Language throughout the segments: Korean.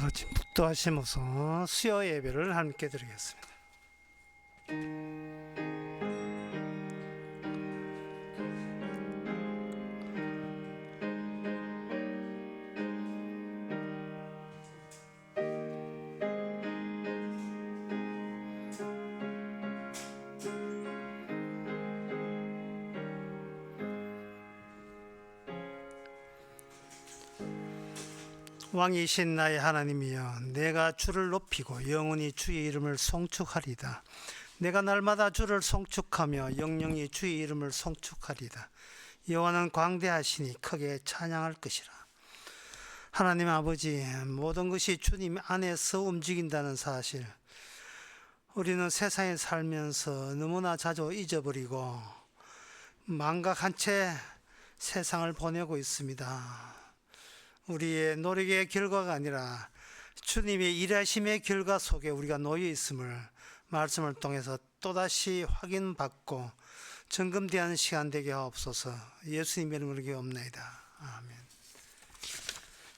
아버지 묵도하시면서 수요 예배를 함께 드리겠습니다. 왕이신 나의 하나님이여, 내가 주를 높이고 영원히 주의 이름을 송축하리다. 내가 날마다 주를 송축하며 영영이 주의 이름을 송축하리다. 여호와는 광대하시니 크게 찬양할 것이라. 하나님 아버지, 모든 것이 주님 안에서 움직인다는 사실, 우리는 세상에 살면서 너무나 자주 잊어버리고 망각한 채 세상을 보내고 있습니다. 우리의 노력의 결과가 아니라 주님의 일하심의 결과 속에 우리가 놓여 있음을 말씀을 통해서 또다시 확인받고 점검되는 시간 되게 하옵소서. 예수님의 이름으로 기도옵나이다. 아멘.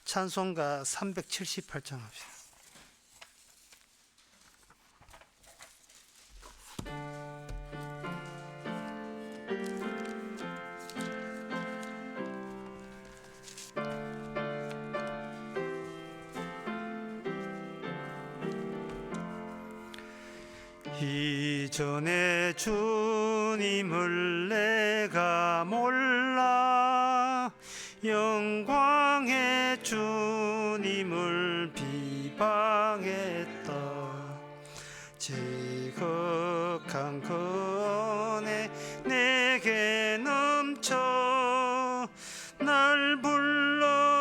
찬송가 378장 합시다. 이전에 주님을 내가 몰라 영광의 주님을 비방했다. 지극한 그 은혜 내게 넘쳐 날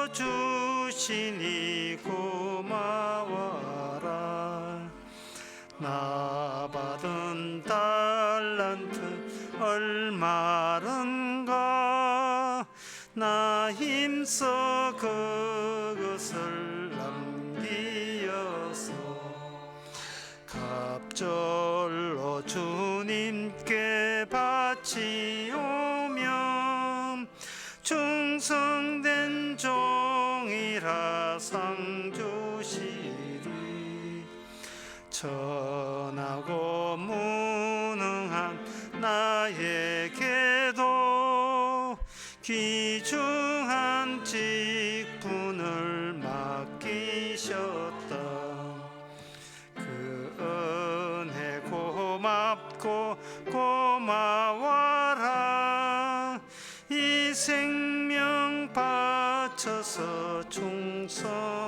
불러주시니 고마워라. 나 받은 달란트 얼마른가. 나 힘써 그것을 남기어서 갑절로 주님께 바치오며 충성된 종이라 상 주시리. 천하고 무능한 나에게도 귀중한 직분을 맡기셨다. 그 은혜 고맙고 고마워라. 이 생명 바쳐서 충성하리.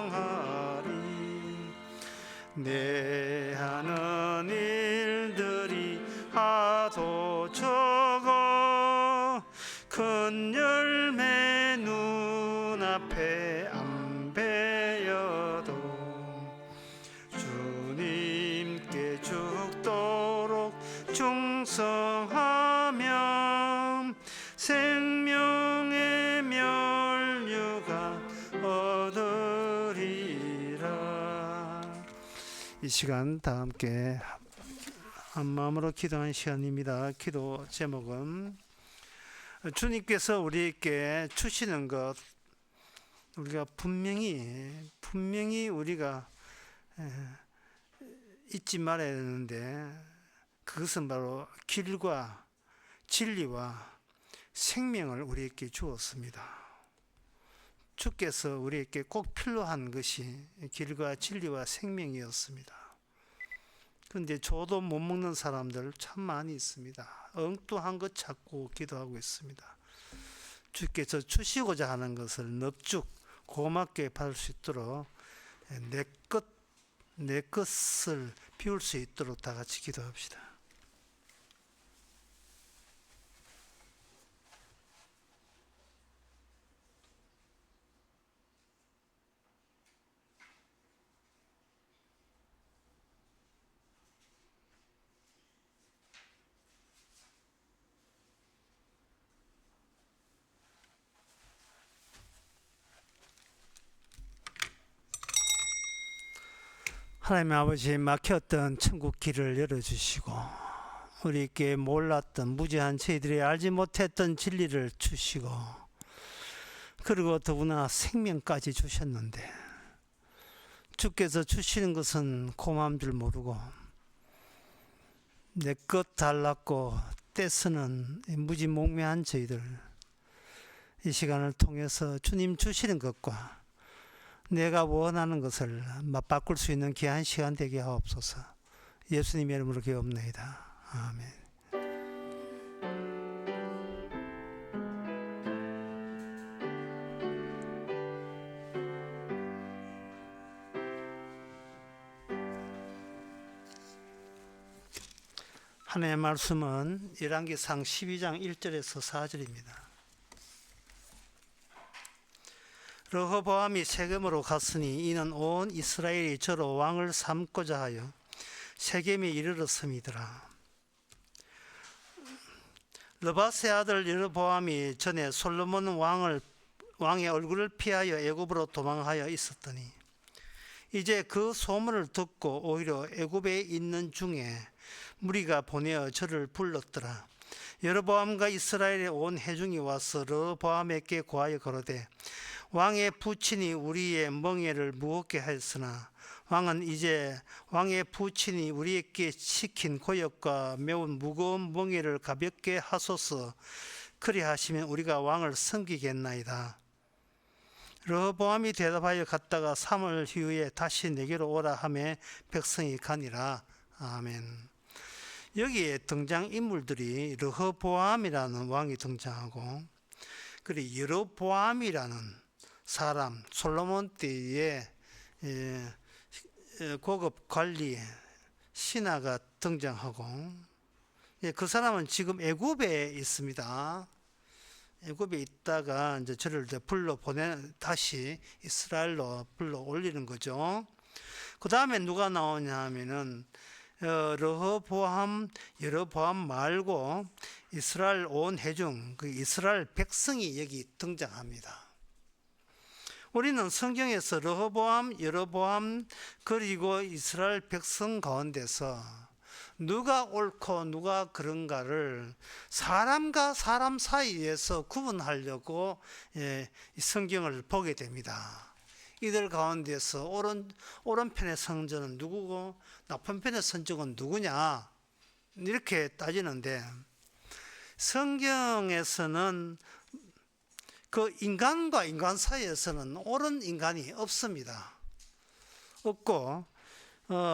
내 하는 일들이 하도 적어 큰 열매 눈앞에 안 배여도 주님께 죽도록 충성하면 생명의 면류가 얻으리라. 이 시간 다 함께 한 마음으로 기도하는 시간입니다. 기도 제목은 주님께서 우리에게 주시는 것, 우리가 분명히 우리가 잊지 말아야 되는데, 그것은 바로 길과 진리와 생명을 우리에게 주었습니다. 주께서 우리에게 꼭 필요한 것이 길과 진리와 생명이었습니다. 그런데 저도 못 먹는 사람들 참 많이 있습니다. 엉뚱한 것 찾고 기도하고 있습니다. 주께서 주시고자 하는 것을 넙죽 고맙게 받을 수 있도록 내 것을 비울 수 있도록 다 같이 기도합시다. 하나님 아버지, 막혔던 천국 길을 열어주시고 우리에게 몰랐던 무지한 저희들이 알지 못했던 진리를 주시고, 그리고 더구나 생명까지 주셨는데 주께서 주시는 것은 고마운 줄 모르고 내 것 달랐고 떼쓰는 무지몽매한 저희들, 이 시간을 통해서 주님 주시는 것과 내가 원하는 것을 맞바꿀 수 있는 귀한 시간 되게 하옵소서. 예수님의 이름으로 기도합니다. 아멘. 하나님의 말씀은 열왕기상 12장 1절에서 4절입니다. 르호보암이 세겜으로 갔으니 이는 온 이스라엘이 저로 왕을 삼고자 하여 세겜에 이르렀음이더라. 느밧의 아들 르호보암이 전에 솔로몬 왕의 얼굴을 피하여 애굽으로 도망하여 있었더니 이제 그 소문을 듣고 오히려 애굽에 있는 중에 무리가 보내어 저를 불렀더라. 여로보암과 이스라엘의 온 회중이 와서 르호보암에게 고하여 거르되 왕의 부친이 우리의 멍에를 무겁게 하였으나 왕은 이제 왕의 부친이 우리에게 시킨 고역과 매우 무거운 멍에를 가볍게 하소서. 그리하시면 우리가 왕을 섬기겠나이다. 르호보암이 대답하여 갔다가 3월 후에 다시 내게로 오라 하매 백성이 가니라. 아멘. 여기에 등장인물들이 르호보암이라는 왕이 등장하고, 그리고 여로보암이라는 사람, 솔로몬 때의 고급 관리 신하가 등장하고, 그 사람은 지금 애굽에 있습니다. 애굽에 있다가 이제 저를 다시 이스라엘로 불러 올리는 거죠. 그 다음에 누가 나오냐 하면은 르호보암, 여로보암 말고 이스라엘 온 회중, 그 이스라엘 백성이 여기 등장합니다. 우리는 성경에서 르호보암, 여로보암 그리고 이스라엘 백성 가운데서 누가 옳고 누가 그런가를 사람과 사람 사이에서 구분하려고 성경을 보게 됩니다. 이들 가운데서 오른편의 선조는 누구고 나쁜 편의 선조는 누구냐, 이렇게 따지는데, 성경에서는 그 인간과 인간 사이에서는 옳은 인간이 없습니다. 없고,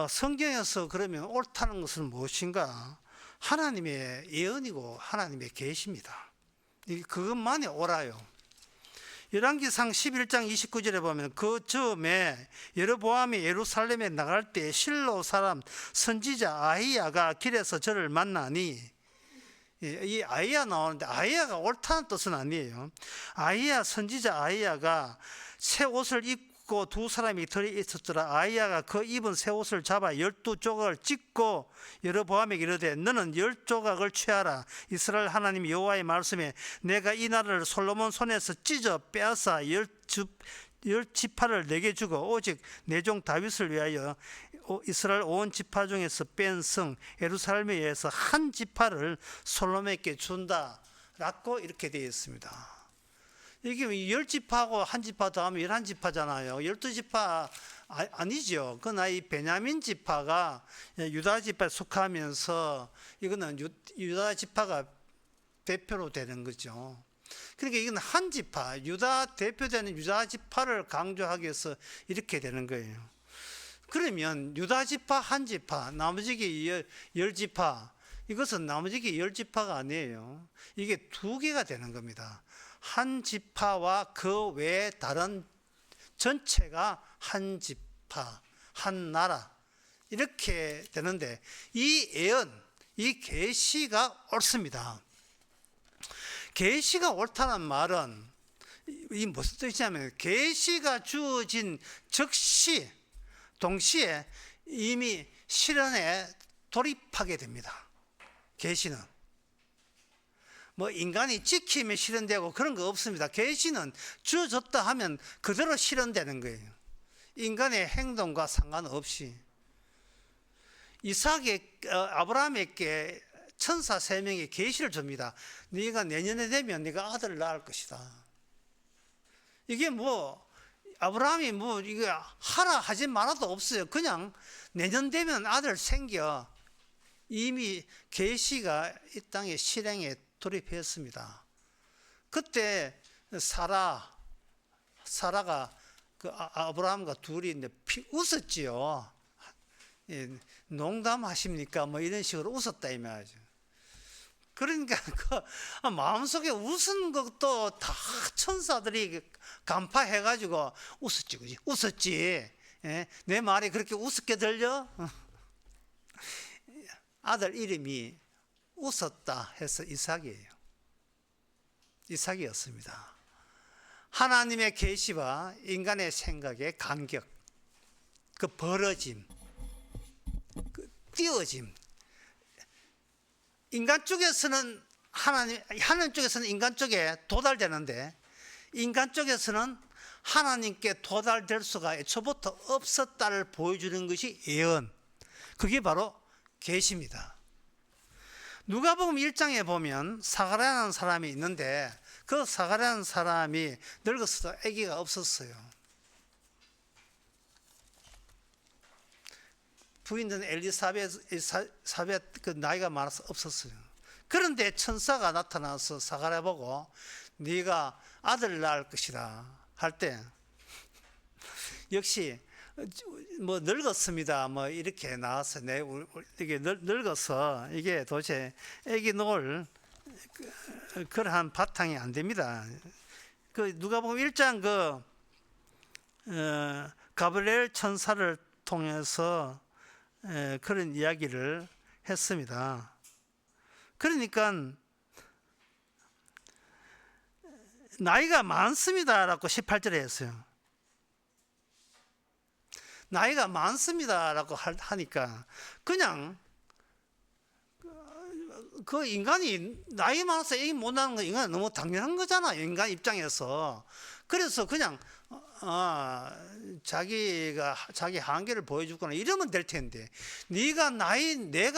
성경에서 그러면 옳다는 것은 무엇인가? 하나님의 예언이고 하나님의 계시입니다. 그것만이 옳아요. 열왕기상 11장 29절에 보면 그 즈음에 여로보암이 예루살렘에 나갈 때 실로 사람 선지자 아히야가 길에서 저를 만나니, 이 아히야 나오는데 아히야가 옳다는 뜻은 아니에요. 아히야, 선지자 아히야가 새 옷을 입고 두 사람이 들이 있었더라. 아히야가 그 입은 새 옷을 잡아 12조각을 찢고 여로보암에게 이르되 너는 10조각을 취하라. 이스라엘 하나님 여호와의 말씀에 내가 이 나라를 솔로몬 손에서 찢어 빼앗아 10지파를 내게 주고 오직 내 종 다윗을 위하여 이스라엘 온 지파 중에서 뺀 성 예루살렘에 의해서 한 지파를 솔로몬에게 준다 라고 이렇게 되어 있습니다. 이게 10지파하고 한 지파 더하면 11지파잖아요. 12지파 아니죠. 그러나 이 베냐민 지파가 유다 지파에 속하면서 이거는 유다 지파가 대표로 되는 거죠. 그러니까 이건 한 지파, 유다 대표되는 유다 지파를 강조하기 위해서 이렇게 되는 거예요. 그러면 유다 지파 한 지파, 나머지 10지파, 이것은 나머지 10지파가 아니에요. 이게 두 개가 되는 겁니다. 한 지파와 그 외에 다른 전체가 한 지파, 한 나라, 이렇게 되는데, 이 예언, 이 계시가 옳습니다. 계시가 옳다는 말은 이 무슨 뜻이냐면, 계시가 주어진 즉시 동시에 이미 실현에 돌입하게 됩니다. 계시는 뭐 인간이 지키면 실현되고 그런 거 없습니다. 계시는 주어졌다 하면 그대로 실현되는 거예요. 인간의 행동과 상관없이. 아브라함에게 천사 3명이 계시를 줍니다. 네가 내년에 되면 네가 아들을 낳을 것이다. 이게 뭐 아브라함이 뭐 이거 하라 하지 말아도 없어요. 그냥 내년 되면 아들 생겨. 이미 계시가 이 땅의 실행에 돌입했습니다. 그때 사라가 그 아브라함과 둘이 웃었지요. 예, 농담하십니까? 뭐 이런 식으로 웃었다 이 말이죠. 그러니까 그 마음속에 웃은 것도 다 천사들이 간파해가지고 웃었지, 그지? 웃었지. 예? 내 말이 그렇게 우습게 들려? 아들 이름이 웃었다 해서 이삭이에요. 이삭이었습니다. 하나님의 계시와 인간의 생각의 간격, 그 벌어짐, 그 띄어짐. 인간 쪽에서는 하나님 쪽에서는 인간 쪽에 도달되는데, 인간 쪽에서는 하나님께 도달될 수가 애초부터 없었다를 보여주는 것이 예언. 그게 바로 계시입니다. 누가복음 1장에 보면 사가랴라는 사람이 있는데, 그 사가랴라는 사람이 늙었어도 아기가 없었어요. 부인은 엘리사벳 그 나이가 많아서 없었어요. 그런데 천사가 나타나서 사가랴 보고 네가 아들을 낳을 것이다 할 때, 역시 뭐 늙었습니다 뭐 이렇게 나와서 이게 늙어서 이게 도대체 아기 놓을 그러한 바탕이 안 됩니다. 그 누가복음 1장 가브리엘 천사를 통해서 그런 이야기를 했습니다. 그러니까 나이가 많습니다라고 18절에 했어요. 나이가 많습니다라고 하니까 그냥 그 인간이 나이 많아서 애기 못 낳는 건 인간 너무 당연한 거잖아요. 인간 입장에서. 그래서 그냥 자기가 자기 한계를 보여주거나 이러면 될 텐데, 내가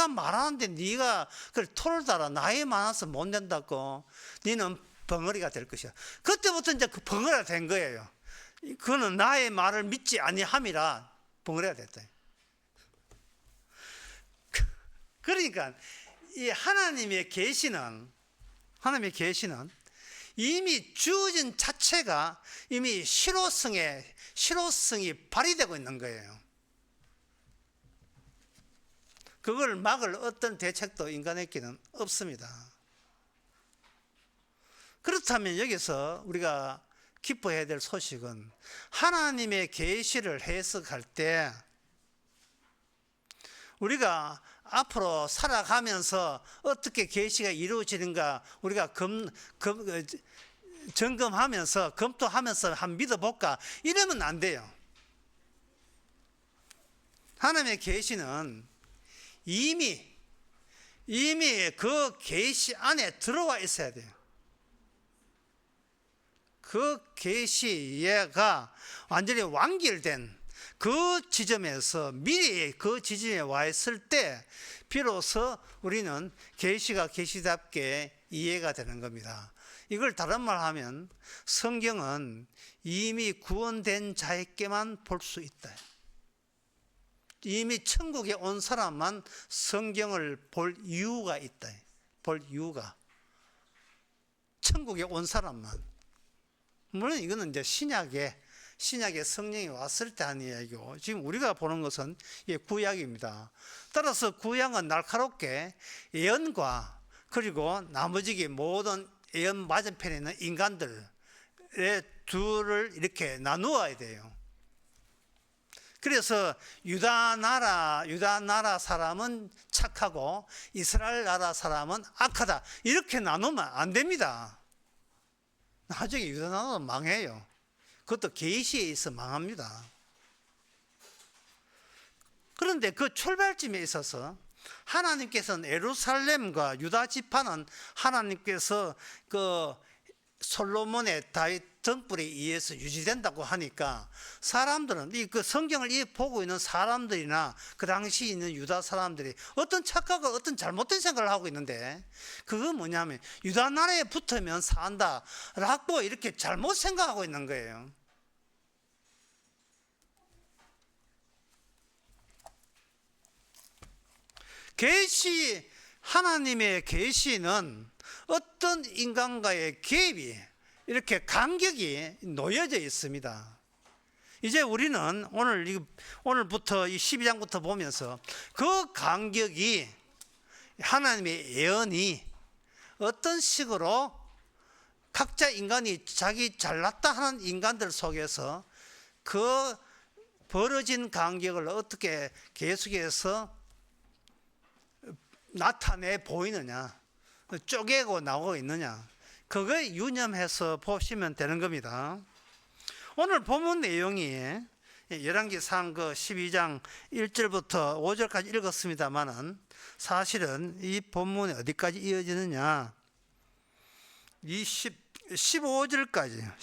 말하는데 네가 그걸 토를 달아. 나이 많아서 못 낸다고 너는 벙어리가 될 것이야. 그때부터 이제 그 벙어리가 된 거예요. 그거는 나의 말을 믿지 아니함이라 벙어리가 됐다. 그러니까 이 하나님의 계시는 이미 주어진 자체가 이미 실효성이 발휘되고 있는 거예요. 그걸 막을 어떤 대책도 인간에게는 없습니다. 그렇다면 여기서 우리가 기뻐해야 될 소식은, 하나님의 계시를 해석할 때 우리가 앞으로 살아가면서 어떻게 계시가 이루어지는가 우리가 점검하면서 검토하면서 한번 믿어볼까 이러면 안 돼요. 하나님의 계시는 이미 그 계시 안에 들어와 있어야 돼요. 그 계시가 완전히 완결된 그 지점에서 미리 그 지점에 와 있을 때 비로소 우리는 계시가 계시답게 이해가 되는 겁니다. 이걸 다른 말 하면 성경은 이미 구원된 자에게만 볼 수 있다. 이미 천국에 온 사람만 성경을 볼 이유가 있다. 볼 이유가. 천국에 온 사람만. 물론 이거는 이제 신약에 성령이 왔을 때 하는 이야기고, 지금 우리가 보는 것은 구약입니다. 따라서 구약은 날카롭게 예언과 그리고 나머지 모든 예언 맞은편에 있는 인간들의 둘을 이렇게 나누어야 돼요. 그래서 유다 나라 사람은 착하고 이스라엘 나라 사람은 악하다, 이렇게 나누면 안 됩니다. 나중에 유다 나라는 망해요. 그것도 계시에 있어 망합니다. 그런데 그 출발점에 있어서 하나님께서는 예루살렘과 유다 지파는 하나님께서 그 솔로몬의 다윗 등불에 의해서 유지된다고 하니까, 사람들은 그 성경을 보고 있는 사람들이나 그 당시 있는 유다 사람들이 어떤 착각과 어떤 잘못된 생각을 하고 있는데, 그건 뭐냐면 유다 나라에 붙으면 산다라고 이렇게 잘못 생각하고 있는 거예요. 계시, 하나님의 계시는 어떤 인간과의 개입이 이렇게 간격이 놓여져 있습니다. 이제 우리는 오늘부터 이 12장부터 보면서 그 간격이 하나님의 예언이 어떤 식으로 각자 인간이 자기 잘났다 하는 인간들 속에서 그 벌어진 간격을 어떻게 계속해서 나타내 보이느냐, 쪼개고 나오고 있느냐, 그거에 유념해서 보시면 되는 겁니다. 오늘 본문 내용이 열왕기상 그 12장 1절부터 5절까지 읽었습니다만은 사실은 이 본문이 어디까지 이어지느냐, 15절까지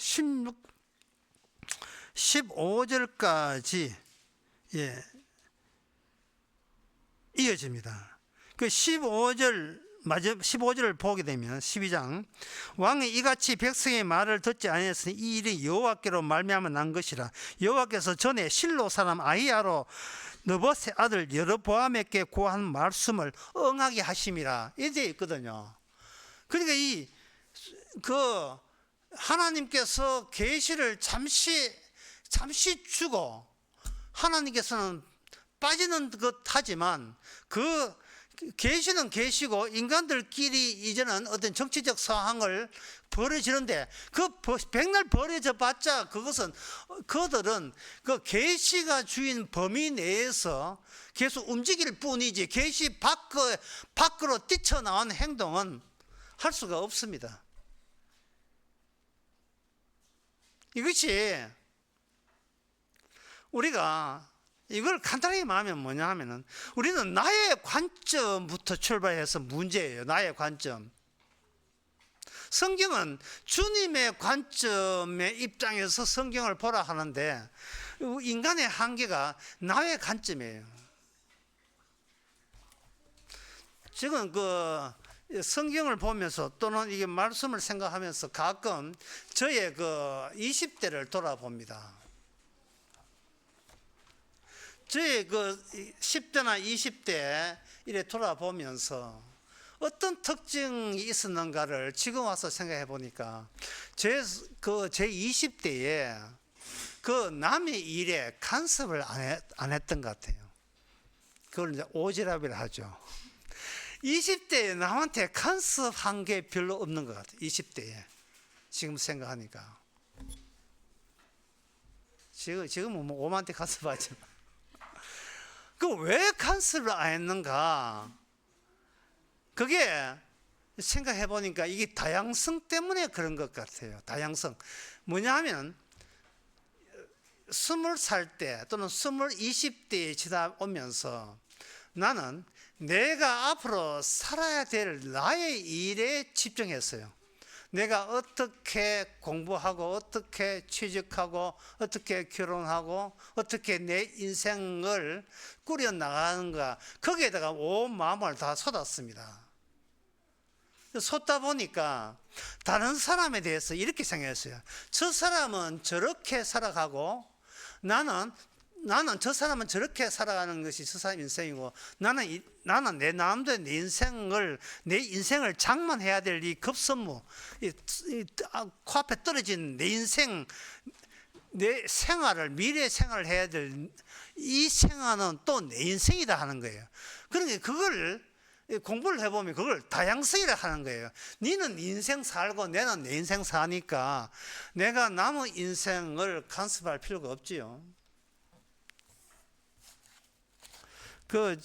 15절까지 이어집니다. 그 15절을 보게 되면 12장, 왕이 이같이 백성의 말을 듣지 아니했으니 이 일이 여호와께로 말미암아 난 것이라. 여호와께서 전에 실로 사람 아히야로 느봇의 아들 여로보암에게 고한 말씀을 응하게 하심이라 이제 있거든요. 그러니까 그 하나님께서 계시를 잠시 주고 하나님께서는 빠지는 것 하지만 그 계시는 계시고 인간들끼리 이제는 어떤 정치적 상황을 벌어지는데 그 백날 벌어져 봤자 그것은 그들은 그 계시가 주인 범위 내에서 계속 움직일 뿐이지 계시 밖으로 뛰쳐나온 행동은 할 수가 없습니다. 이것이 우리가 이걸 간단하게 말하면 뭐냐 하면은 우리는 나의 관점부터 출발해서 문제예요. 나의 관점. 성경은 주님의 관점의 입장에서 성경을 보라 하는데 인간의 한계가 나의 관점이에요. 지금 그 성경을 보면서 또는 이게 말씀을 생각하면서 가끔 저의 그 20대를 돌아봅니다. 저의 그 10대나 20대 이래 돌아보면서 어떤 특징이 있었는가를 지금 와서 생각해 보니까 제 20대에 그 남의 일에 간섭을 안 했던 것 같아요. 그걸 이제 오지랖이라 하죠. 20대에 남한테 간섭한 게 별로 없는 것 같아요. 20대에 지금 생각하니까 지금은 뭐 오만테 간섭하지만 그 왜 간섭을 안 했는가? 그게 생각해 보니까 이게 다양성 때문에 그런 것 같아요. 다양성. 뭐냐 하면 20살 때 또는 20대에 지나오면서 나는 내가 앞으로 살아야 될 나의 일에 집중했어요. 내가 어떻게 공부하고 어떻게 취직하고 어떻게 결혼하고 어떻게 내 인생을 꾸려나가는가 거기에다가 온 마음을 다 쏟았습니다. 쏟다 보니까 다른 사람에 대해서 이렇게 생각했어요. 저 사람은 저렇게 살아가고 나는 저 사람은 저렇게 살아가는 것이 저 사람 인생이고 나는 내 나름대로 내 인생을 장만해야 될 이 급선무, 코앞에 떨어진 내 인생, 내 생활을 미래 생활을 해야 될 이 생활은 또 내 인생이다 하는 거예요. 그러니까 그걸 공부를 해보면 그걸 다양성이라 하는 거예요. 니는 인생 살고 내는 내 인생 사니까 내가 남의 인생을 간섭할 필요가 없지요. 그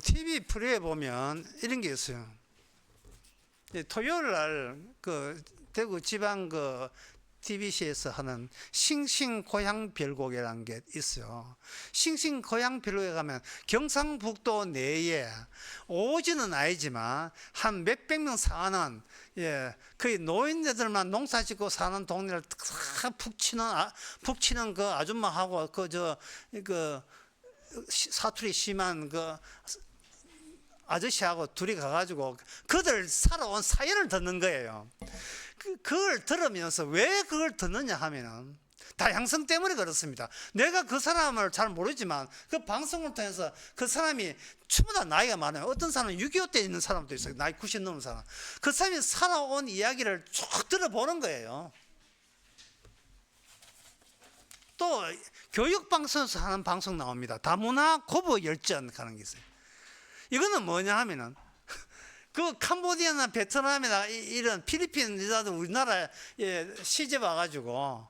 TV 프로에 보면 이런 게 있어요. 토요일 날 그 대구 지방 그 TBC에서 하는 싱싱고향별곡이라는 게 있어요. 싱싱고향별곡에 가면 경상북도 내에 오지는 아니지만 한 몇백 명 사는 거의 노인네들만 농사 짓고 사는 동네를 푹 치는 그 아줌마하고 그 사투리 심한 그 아저씨하고 둘이 가가지고 그들 살아온 사연을 듣는 거예요. 그걸 들으면서 왜 그걸 듣느냐 하면은 다양성 때문에 그렇습니다. 내가 그 사람을 잘 모르지만 그 방송을 통해서 그 사람이 전부 다 나이가 많아요. 어떤 사람은 6.25 때 있는 사람도 있어요. 나이 90 넘은 사람. 그 사람이 살아온 이야기를 쭉 들어보는 거예요. 또 교육방송에서 하는 방송 나옵니다. 다문화 고부 열전 하는 게 있어요. 이거는 뭐냐 하면은 그 캄보디아나 베트남이나 이런 필리핀 여자들 우리나라에 시집 와가지고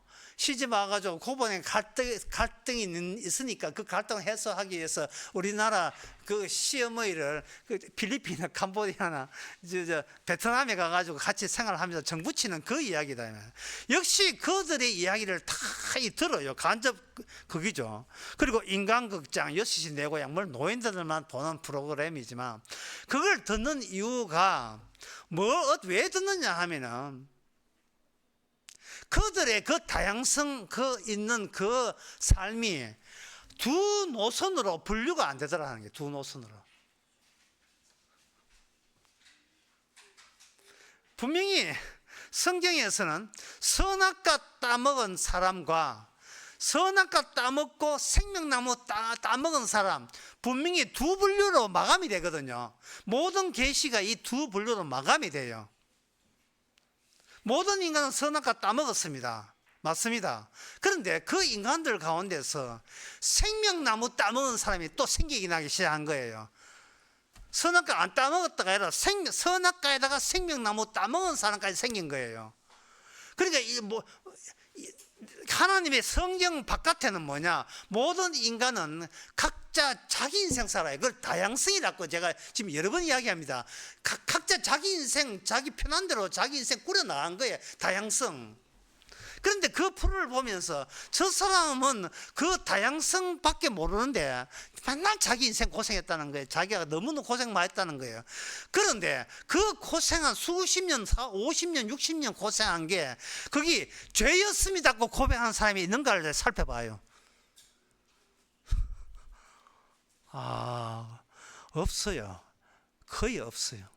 고번에 갈등이 있으니까 그 갈등을 해소하기 위해서 우리나라 그 시어머니를 그 필리핀이나 캄보디아나 베트남에 가가지고 같이 생활하면서 정부치는 그 이야기다. 역시 그들의 이야기를 다 들어요. 간접 극이죠. 그리고 인간극장 6시 내 고향 뭘 노인들만 보는 프로그램이지만 그걸 듣는 이유가 왜 듣느냐 하면은 그들의 그 다양성 있는 그 삶이 두 노선으로 분류가 안 되더라는 게 두 노선으로. 분명히 성경에서는 선악과 따먹은 사람과 선악과 따먹고 생명나무 따먹은 사람 분명히 두 분류로 마감이 되거든요. 모든 계시가 이 두 분류로 마감이 돼요. 모든 인간은 선악과 따먹었습니다. 맞습니다. 그런데 그 인간들 가운데서 생명나무 따먹은 사람이 또 생기기 나기 시작한 거예요. 선악과 안 따먹었다가 아니라 선악과에다가 생명나무 따먹은 사람까지 생긴 거예요. 그러니까 하나님의 성경 바깥에는 뭐냐? 모든 인간은 각자 자기 인생 살아요. 그걸 다양성이라고 제가 지금 여러 번 이야기합니다. 각자 자기 인생, 자기 편한 대로 자기 인생 꾸려나간 거예요. 다양성. 그런데 그 프로를 보면서 저 사람은 그 다양성밖에 모르는데 맨날 자기 인생 고생했다는 거예요. 자기가 너무너무 고생 많이 했다는 거예요. 그런데 그 고생한 수십 년, 50년, 60년 고생한 게 거기 죄였습니다고 고백하는 사람이 있는가를 살펴봐요. 없어요. 거의 없어요.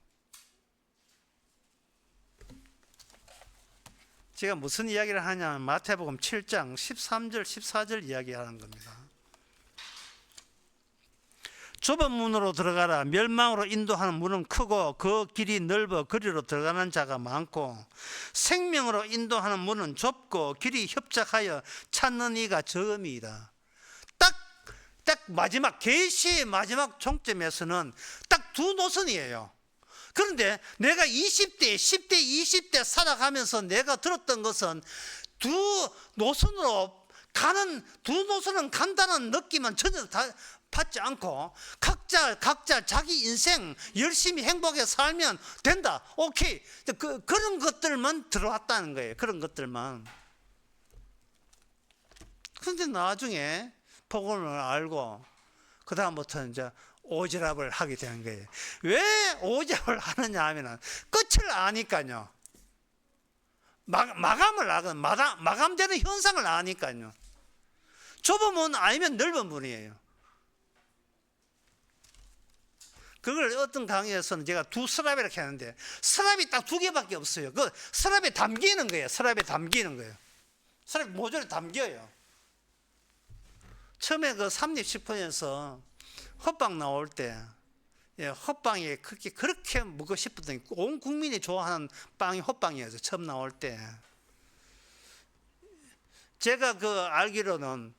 제가 무슨 이야기를 하냐면 마태복음 7장 13절 14절 이야기하는 겁니다. 좁은 문으로 들어가라. 멸망으로 인도하는 문은 크고 그 길이 넓어 그리로 들어가는 자가 많고 생명으로 인도하는 문은 좁고 길이 협착하여 찾는 이가 적음이다. 딱 마지막 계시의 마지막 종점에서는 딱 두 노선이에요. 그런데 내가 20대, 10대, 20대 살아가면서 내가 들었던 것은 두 노선은 간다는 느낌은 전혀 다 받지 않고 각자 자기 인생 열심히 행복하게 살면 된다. 오케이. 그런 것들만 들어왔다는 거예요. 그런 것들만. 그런데 나중에 복음을 알고 그 다음부터 이제 오지랖을 하게 되는 거예요. 왜 오지랖을 하느냐 하면은 끝을 아니까요. 마감을 알거든. 마감되는 현상을 아니까요. 좁은 문 아니면 넓은 문이에요. 그걸 어떤 강의에서는 제가 두 서랍 이렇게 하는데 서랍이 딱 두 개밖에 없어요. 그 서랍에 담기는 거예요. 서랍에 담기는 거예요. 서랍 모조리 담겨요. 처음에 그 삼립식품에서 헛빵 나올 때 헛빵이 그렇게 먹고 싶었더니 온 국민이 좋아하는 빵이 헛빵이었어요. 처음 나올 때. 제가 알기로는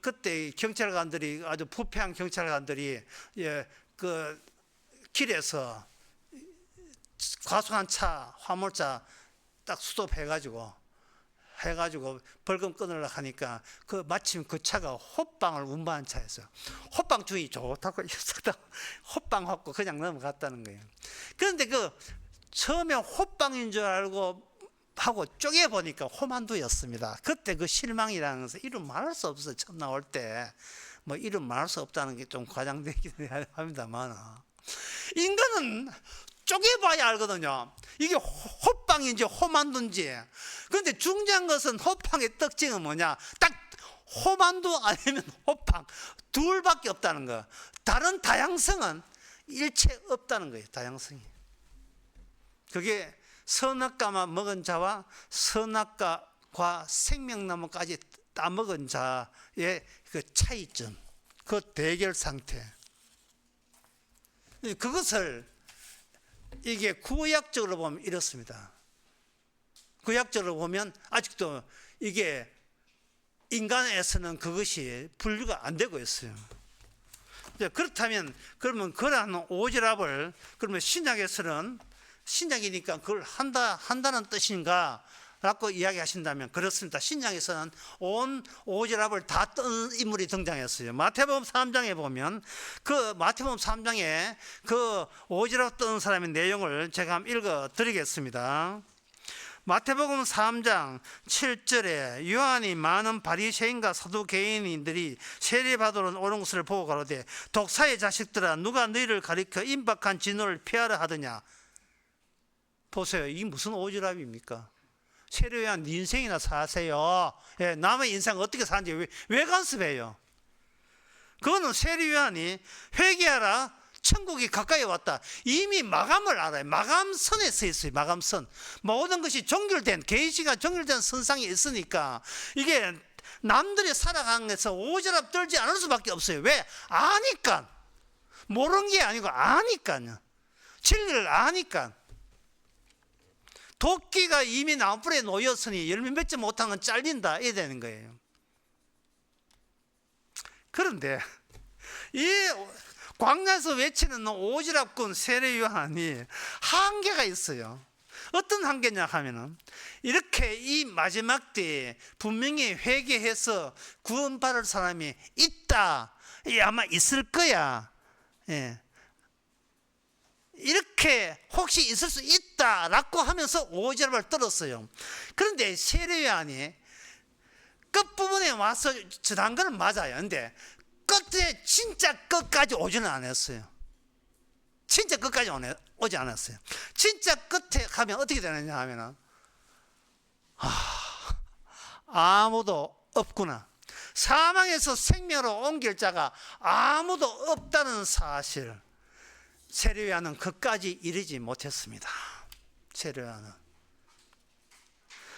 그때 경찰관들이 아주 부패한 경찰관들이 그 길에서 과속한 차, 화물차 딱 스톱해가지고 벌금 끊으려고 하니까 마침 그 차가 헛빵을 운반한 차였어요. 헛빵 주인이 좋다고 헛빵 갖고 그냥 넘어갔다는 거예요. 그런데 처음에 헛빵인 줄 알고 하고 쪼개보니까 호만두였습니다. 그때 그 실망이라는 것은 이름 말할 수 없어요. 처음 나올 때 뭐 이름 말할 수 없다는 게 좀 과장되긴 합니다만 인간은 쪼개봐야 알거든요. 이게 헛빵인지 호만두인지. 그런데 중요한 것은 헛빵의 특징은 뭐냐? 딱 호만두 아니면 헛빵 둘밖에 없다는 거. 다른 다양성은 일체 없다는 거예요. 다양성이. 그게 선악과만 먹은 자와 선악과 생명나무까지 따먹은 자의 그 차이점, 그 대결 상태, 그것을 이게 구약적으로 보면 이렇습니다. 구약적으로 보면 아직도 이게 인간에서는 그것이 분류가 안 되고 있어요. 그렇다면 그러면 그러한 오지랖을 그러면 신약이니까 그걸 한다는 뜻인가? 라고 이야기하신다면 그렇습니다. 신약에서는 온 오지랖을 다 뜬 인물이 등장했어요. 마태복음 3장에 보면 그 마태복음 3장에 그 오지랖 뜬 사람의 내용을 제가 한번 읽어 드리겠습니다. 마태복음 3장 7절에 요한이 많은 바리새인과 사두개인들이 세례받으러 오는 것을 보고 가로되 독사의 자식들아 누가 너희를 가리켜 임박한 진노를 피하려 하더냐. 보세요. 이게 무슨 오지랖입니까? 세례요한 네 인생이나 사세요. 예, 남의 인생 어떻게 사는지 왜 간섭해요? 그거는 세례요한이 회개하라, 천국이 가까이 왔다. 이미 마감을 알아요. 마감선에 서 있어요. 마감선. 모든 것이 종결된, 계시가 종결된 선상에 있으니까 이게 남들이 살아가는 데서 오지랖 떨지 않을 수밖에 없어요. 왜? 아니까. 모르는 게 아니고 아니까요. 진리를 아니까. 도끼가 이미 나무불에 놓였으니 열매 맺지 못한 건 잘린다. 이래 되는 거예요. 그런데 이 광야에서 외치는 오지랖꾼 세례 요한이 한계가 있어요. 어떤 한계냐 하면은 이렇게 이 마지막 때에 분명히 회개해서 구원받을 사람이 있다. 아마 있을 거야. 예. 이렇게 혹시 있을 수 있다라고 하면서 오지랖을 떨었어요. 그런데 세례 요한이 끝부분에 와서 저단 거는 맞아요. 근데 끝에 진짜 끝까지 오지는 않았어요. 진짜 끝까지 오지 않았어요. 진짜 끝에 가면 어떻게 되느냐 하면은 아무도 없구나. 사망에서 생명으로 옮길 자가 아무도 없다는 사실. 세례 요한은 그까지 이르지 못했습니다. 세례 요한은.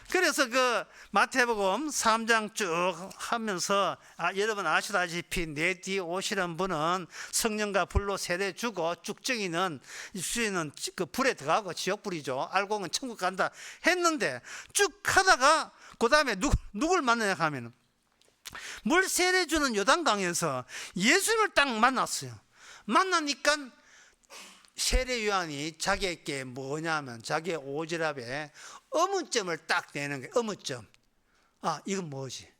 그래서 그 마태복음 3장 쭉 하면서 여러분 아시다시피 내 뒤에 오시는 분은 성령과 불로 세례 주고 쭉정이는 그 불에 들어가고 지옥불이죠. 알고 보면 천국 간다 했는데 쭉 하다가 그 다음에 누굴 만나냐 하면 물 세례 주는 요단강에서 예수님을 딱 만났어요. 만나니까 세례 요한이 자기에게 뭐냐면 자기의 오지랖에 의문점을 딱 내는 거예요. 의문점. 이건 뭐지?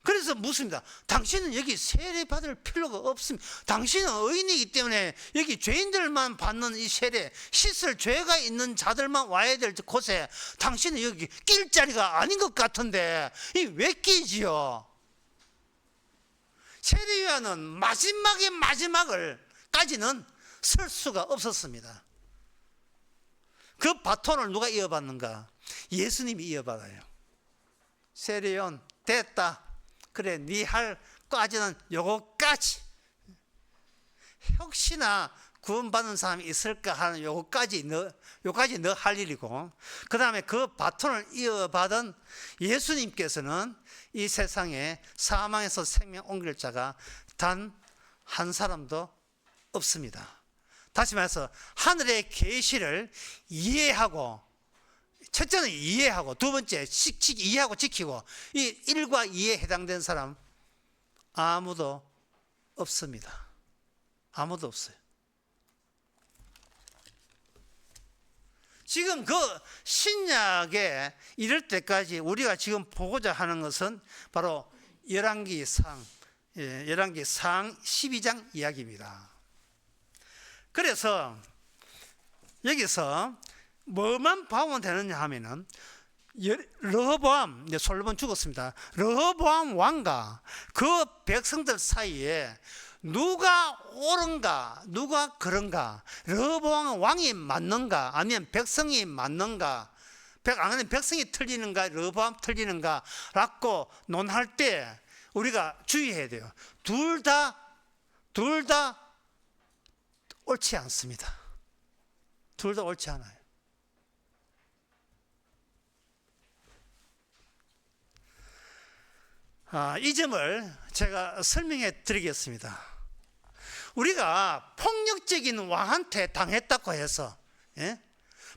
그래서 묻습니다. 당신은 여기 세례 받을 필요가 없습니다. 당신은 의인이기 때문에 여기 죄인들만 받는 이 세례, 씻을 죄가 있는 자들만 와야 될 곳에 당신은 여기 낄 자리가 아닌 것 같은데 이 왜 끼지요? 세례 요한은 마지막의 마지막을까지는 설 수가 없었습니다. 그 바톤을 누가 이어받는가? 예수님이 이어받아요. 세례 요한 됐다. 그래, 네 할 까지는 요거까지. 혹시나 구원받는 사람이 있을까 하는 요거까지 너 할 일이고, 그 다음에 그 바톤을 이어받은 예수님께서는 이 세상에 사망에서 생명 옮길 자가 단 한 사람도 없습니다. 다시 말해서 하늘의 계시를 이해하고, 첫째는 이해하고, 두 번째 이해하고 지키고, 이 1과 2에 해당된 사람 아무도 없습니다. 아무도 없어요. 지금 그 신약에 이럴 때까지 우리가 지금 보고자 하는 것은 바로 열왕기상 12장 이야기입니다. 그래서 여기서 뭐만 보면 되느냐 하면은 르호보암, 솔로몬 죽었습니다. 르호보암 왕과 그 백성들 사이에 누가 옳은가, 누가 그런가, 르호보암 왕이 맞는가, 아니면 백성이 맞는가, 아니면 백성이 틀리는가, 르호보암 틀리는가라고 논할 때 우리가 주의해야 돼요. 둘 다 옳지 않습니다. 둘 다 옳지 않아요. 이 점을 제가 설명해 드리겠습니다. 우리가 폭력적인 왕한테 당했다고 해서, 예?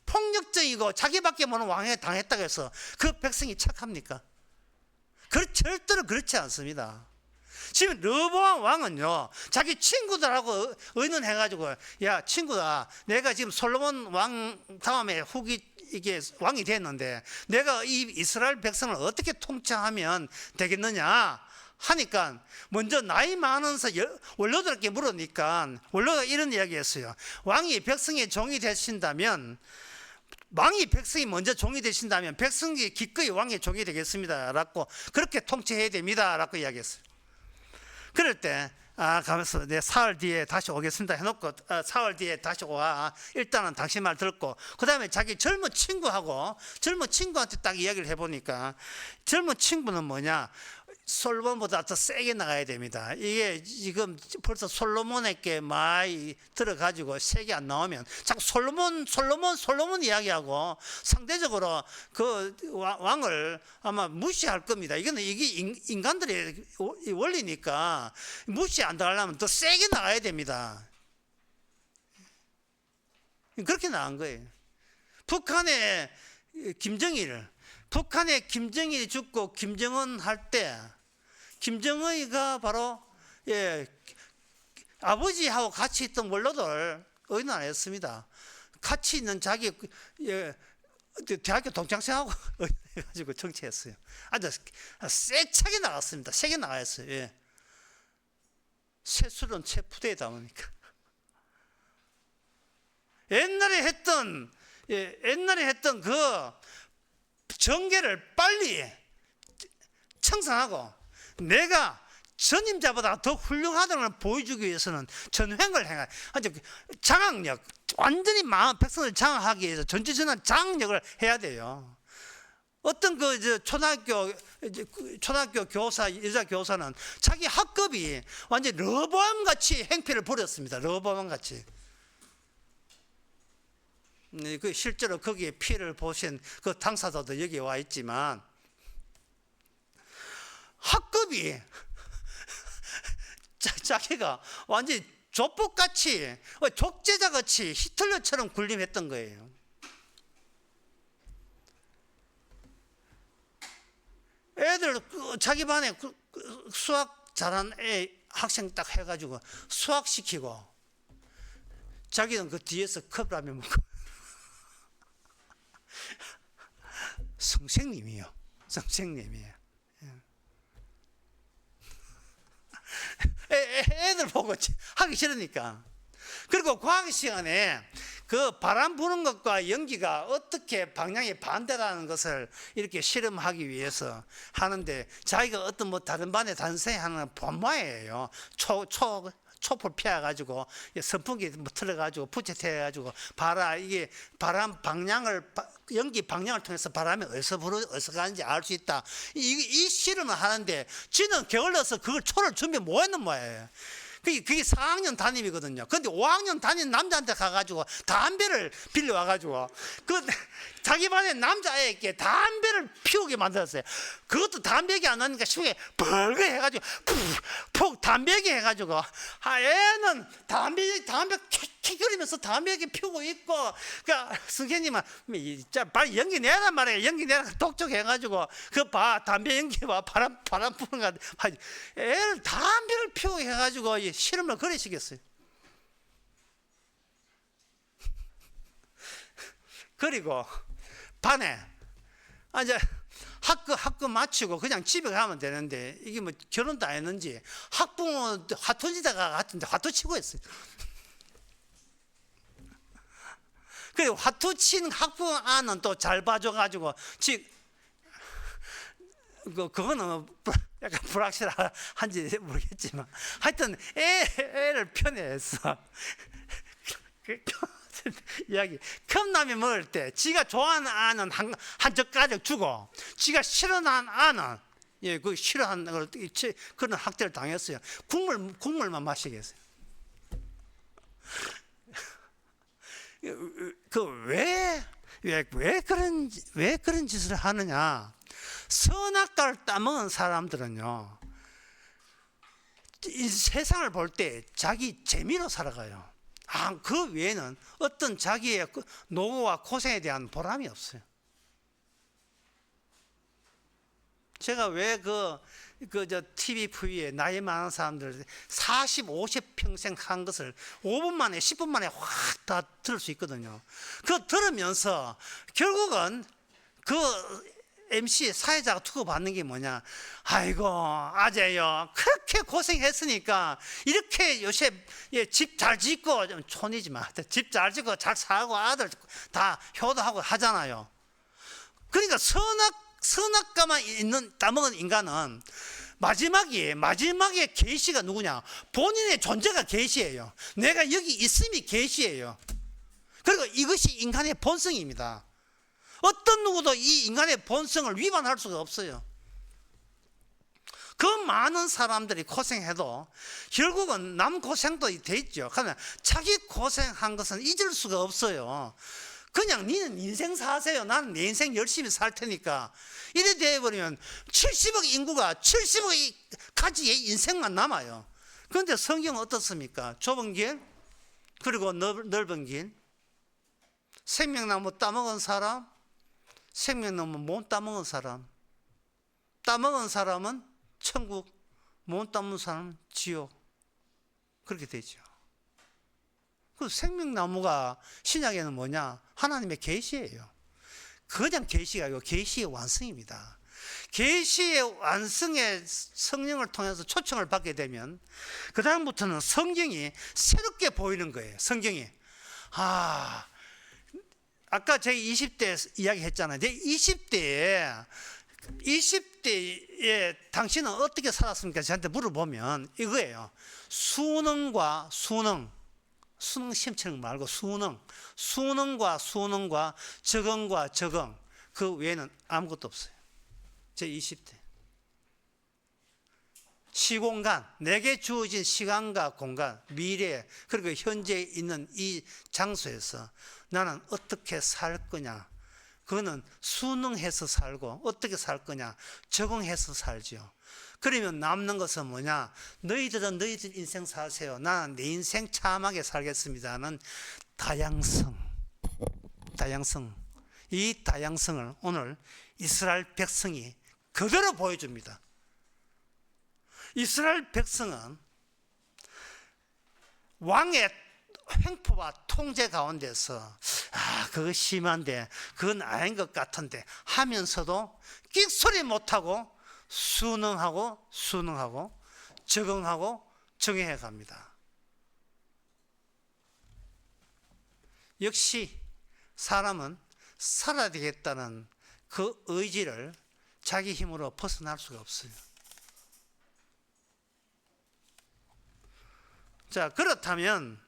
폭력적이고 자기밖에 모르는 왕에게 당했다고 해서 그 백성이 착합니까? 절대로 그렇지 않습니다. 지금 르보암 왕은요, 자기 친구들하고 의논해가지고, 야 친구다, 내가 지금 솔로몬 왕 다음에 이게 왕이 됐는데 내가 이 이스라엘 백성을 어떻게 통치하면 되겠느냐 하니까, 먼저 나이 많은 원로들에게 물으니까 원로가 이런 이야기했어요. 왕이 백성의 종이 되신다면, 왕이 백성이 먼저 종이 되신다면 백성이 기꺼이 왕의 종이 되겠습니다 라고, 그렇게 통치해야 됩니다 라고 이야기했어요. 그럴 때 가면서 내 사흘 뒤에 다시 오겠습니다 해놓고, 사흘 뒤에 다시 와, 일단은 당신 말 듣고, 그 다음에 자기 젊은 친구한테 딱 이야기를 해보니까, 젊은 친구는 뭐냐, 솔로몬보다 더 세게 나가야 됩니다. 이게 지금 벌써 솔로몬에게 많이 들어가지고 세게 안 나오면 자꾸 솔로몬 이야기하고 상대적으로 그 왕을 아마 무시할 겁니다. 이게 인간들의 원리니까 무시 안 당하려면 더 세게 나가야 됩니다. 그렇게 나간 거예요. 북한의 김정일이 죽고 김정은 할 때, 김정의가 바로 아버지하고 같이 있던 원로들 의논했습니다. 같이 있는 자기 대학교 동창생하고 의논해가지고 정치했어요. 아주 세차게 나갔습니다. 세게 나갔어요. 새술은 채푸대다 보니까. 옛날에 했던 그 정계를 빨리 청산하고, 내가 전임자보다 더 훌륭하다는 걸 보여주기 위해서는 전횡을 행할, 아주 장악력, 완전히 백성을 장악하기 위해서 전지전능 장악력을 해야 돼요. 어떤 초등학교 교사, 여자 교사는 자기 학급이 완전히 르보암 같이 행패를 벌였습니다. 르보암 같이. 실제로 거기에 피해를 보신 그 당사자도 여기 와 있지만, 학급이 자기가 완전히 조폭같이, 족제자같이 히틀러처럼 군림했던 거예요. 애들 자기 반에 수학 잘하는 학생 딱 해가지고 수학시키고, 자기는 그 뒤에서 컵라면 먹고. 선생님이에요. 애들 보고 하기 싫으니까. 그리고 과학 시간에 그 바람 부는 것과 연기가 어떻게 방향이 반대라는 것을 이렇게 실험하기 위해서 하는데, 자기가 어떤 다른 반에 단생이 하는 본마예요. 촛불 피워가지고 선풍기 틀어가지고 부채태가지고 이게 바람 방향을, 연기 방향을 통해서 바람이 어디서 가는지 알 수 있다. 이 실험을 하는데, 지는 게을러서 그걸 초를 준비 못했는 모양이에요. 그게 4학년 담임이거든요. 근데 5학년 담임 남자한테 가가지고 담배를 빌려와가지고 자기 반에 남자애에게 담배를 피우게 만들었어요. 그것도 담배기 안 나니까 시국에 벌거 해가지고 푹 담배기 해가지고, 애는 담배 킥거리면서 담배기 피우고 있고, 그러니까 선생님은 빨리 연기 내란 말이에요. 연기 내라 독촉해가지고 담배 연기 바람 부는 거, 애를 담배를 피우고 해가지고 실험을 그리시겠어요. 그리고 반에 이제 학교 마치고 그냥 집에 가면 되는데, 이게 결혼도 안 했는지 학부모 화투지다가 같은데 화투 치고 있어요. 그리고 화투 친 학부모 아는 또 잘 봐줘가지고, 그거는 약간 불확실한지 모르겠지만, 하여튼 애를 편애했어. 이야기, 컵라면 먹을 때 지가 좋아하는 아는 한 젓가락 주고, 지가 싫어하는 아는 그 싫어하는 걸 그런 학대를 당했어요. 국물만 마시게 했어요. 왜 그런 짓을 하느냐? 선악과를 따먹은 사람들은요, 이 세상을 볼 때 자기 재미로 살아가요. 그 외에는 어떤 자기의 노고와 고생에 대한 보람이 없어요. 제가 왜 TV에 나이 많은 사람들 40, 50 평생 한 것을 5분 만에 10분 만에 확 다 들을 수 있거든요. 그거 들으면서 결국은 그 MC 사회자가 투고받는 게 뭐냐? 아이고 아재요, 그렇게 고생했으니까 이렇게 요새 집 잘 짓고, 촌이지만 집 잘 짓고 잘 살고 아들 다 효도하고 하잖아요. 그러니까 선악과만 따먹은 인간은 마지막에 계시가 누구냐? 본인의 존재가 계시예요. 내가 여기 있음이 계시예요. 그리고 이것이 인간의 본성입니다. 어떤 누구도 이 인간의 본성을 위반할 수가 없어요. 그 많은 사람들이 고생해도 결국은 남 고생도 돼 있죠. 그러면 자기 고생한 것은 잊을 수가 없어요. 그냥 니는 인생 사세요. 나는 내 인생 열심히 살 테니까. 이래 되어버리면 70억 인구가 70억 가지의 인생만 남아요. 그런데 성경은 어떻습니까? 좁은 길, 그리고 넓은 길. 생명나무 따먹은 사람, 생명나무 못 따먹은 사람. 따먹은 사람은 천국, 못 따먹은 사람은 지옥. 그렇게 되죠. 그 생명나무가 신약에는 뭐냐? 하나님의 계시예요. 그냥 계시가 아니고 계시의 완성입니다. 계시의 완성의 성령을 통해서 초청을 받게 되면 그 다음부터는 성경이 새롭게 보이는 거예요. 성경이. 아까 제가 20대 이야기 했잖아요. 20대에 당신은 어떻게 살았습니까? 저한테 물어보면 이거예요. 수능과 수능 시험 치는 거 말고 수능과 적응과 적응, 그 외에는 아무것도 없어요. 제 20대. 시공간, 내게 주어진 시간과 공간, 미래, 그리고 현재 있는 이 장소에서 나는 어떻게 살 거냐? 그거는 수능해서 살고, 어떻게 살 거냐? 적응해서 살죠. 그러면 남는 것은 뭐냐? 너희들은 너희들 인생 사세요. 나는 내 인생 참하게 살겠습니다는 다양성. 이 다양성을 오늘 이스라엘 백성이 그대로 보여줍니다. 이스라엘 백성은 왕의 횡포와 통제 가운데서 그거 심한데, 그건 아닌 것 같은데 하면서도 끽소리 못하고 순응하고 적응하고 정해해 갑니다. 역시 사람은 살아야 되겠다는 그 의지를 자기 힘으로 벗어날 수가 없어요. 자, 그렇다면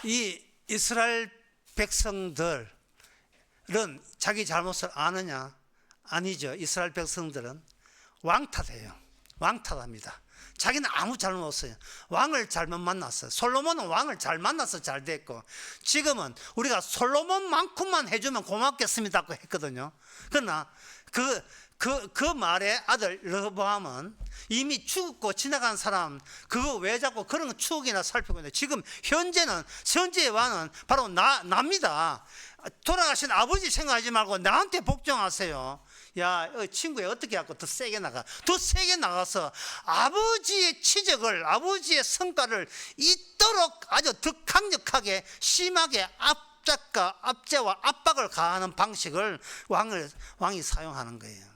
이 이스라엘 백성들은 자기 잘못을 아느냐? 아니죠. 이스라엘 백성들은 왕탓합니다. 자기는 아무 잘못 없어요. 왕을 잘못 만났어요. 솔로몬은 왕을 잘 만나서 잘 됐고, 지금은 우리가 솔로몬만큼만 해주면 고맙겠습니다 했거든요. 그러나 그 말에 아들 르호보암은 이미 죽고 지나간 사람, 그거 왜 자꾸 그런 추억이나 살피고 있는데, 지금 현재의 왕은 바로 납니다. 돌아가신 아버지 생각하지 말고 나한테 복종하세요. 야, 친구야, 어떻게 하고 더 세게 나가서 아버지의 치적을, 아버지의 성과를 있도록 아주 더 강력하게, 심하게 압제와 압박을 가하는 방식을 왕이 사용하는 거예요.